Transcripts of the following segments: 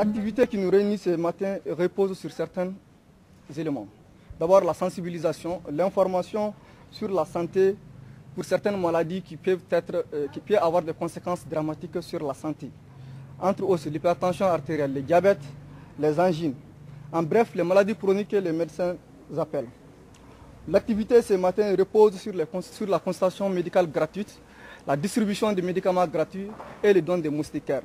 L'activité qui nous réunit ce matin repose sur certains éléments. D'abord la sensibilisation, l'information sur la santé pour certaines maladies qui peuvent avoir des conséquences dramatiques sur la santé. Entre autres, l'hypertension artérielle, le diabète, les angines. En bref, les maladies chroniques que les médecins appellent. L'activité ce matin repose sur la consultation médicale gratuite, la distribution de médicaments gratuits et le don des moustiquaires.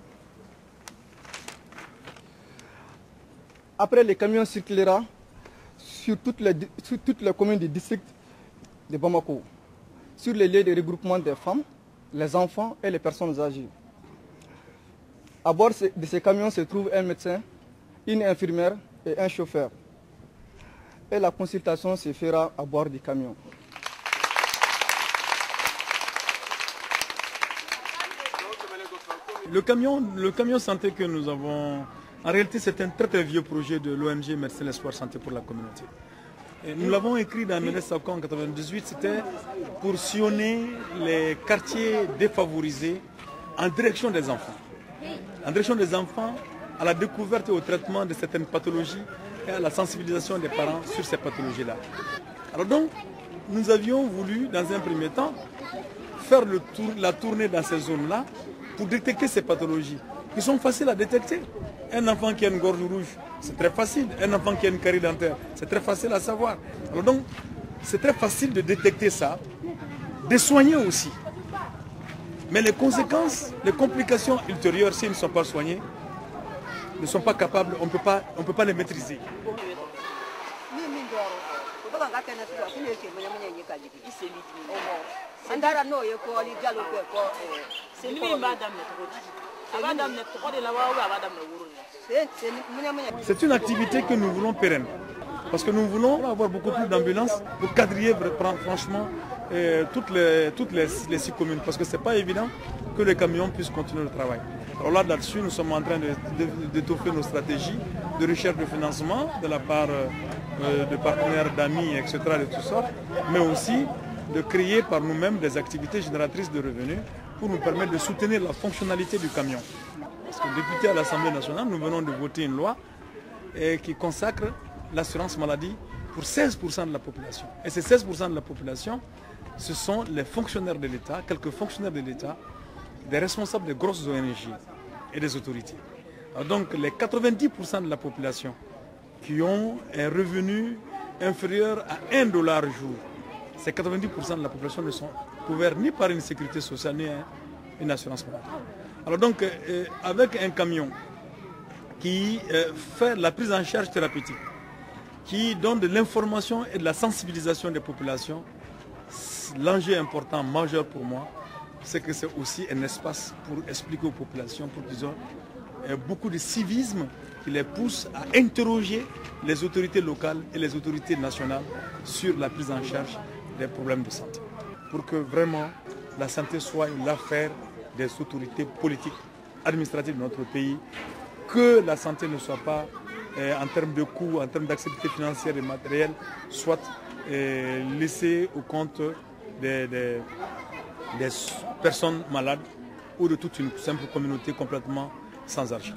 Après, les camions circulera sur toutes les communes du district de Bamako, sur les lieux de regroupement des femmes, les enfants et les personnes âgées. À bord de ces camions se trouve un médecin, une infirmière et un chauffeur. Et la consultation se fera à bord du camion. Le camion santé que nous avons, en réalité c'est un très vieux projet de l'ONG Médecins l'Espoir Santé pour la communauté. Et nous l'avons écrit dans Médecins en 1998, c'était pour sillonner les quartiers défavorisés en direction des enfants. En direction des enfants, à la découverte et au traitement de certaines pathologies et à la sensibilisation des parents sur ces pathologies-là. Alors donc, nous avions voulu, dans un premier temps, faire la tournée dans ces zones-là pour détecter ces pathologies qui sont faciles à détecter. Un enfant qui a une gorge rouge, c'est très facile. Un enfant qui a une carie dentaire, c'est très facile à savoir. Alors donc, c'est très facile de détecter ça, de soigner aussi. Mais les conséquences, les complications ultérieures, s'ils ne sont pas soignés, ne sont pas capables, on ne peut pas les maîtriser. C'est une activité que nous voulons pérenne. Parce que nous voulons avoir beaucoup plus d'ambulances pour quadriller franchement toutes les 6 communes. Parce que ce n'est pas évident que les camions puissent continuer le travail. Alors là-dessus, nous sommes en train d'étoffer nos stratégies de recherche de financement de la part de partenaires, d'amis, etc. de toutes sortes, mais aussi de créer par nous-mêmes des activités génératrices de revenus pour nous permettre de soutenir la fonctionnalité du camion. Parce que député à l'Assemblée nationale, nous venons de voter une loi qui consacre l'assurance maladie pour 16% de la population. Et ces 16% de la population, ce sont les fonctionnaires de l'État, quelques fonctionnaires de l'État, des responsables des grosses ONG et des autorités. Alors donc les 90% de la population qui ont un revenu inférieur à $1 jour, ces 90% de la population ne sont couverts ni par une sécurité sociale ni une assurance maladie. Alors donc avec un camion qui fait la prise en charge thérapeutique, qui donne de l'information et de la sensibilisation des populations, l'enjeu important, majeur pour moi, c'est que c'est aussi un espace pour expliquer aux populations, pour qu'ils aient beaucoup de civisme qui les pousse à interroger les autorités locales et les autorités nationales sur la prise en charge des problèmes de santé. Pour que vraiment la santé soit l'affaire des autorités politiques, administratives de notre pays, que la santé ne soit pas, en termes de coûts, en termes d'activité financière et matérielle, soit laissée au compte des personnes malades ou de toute une simple communauté complètement sans argent.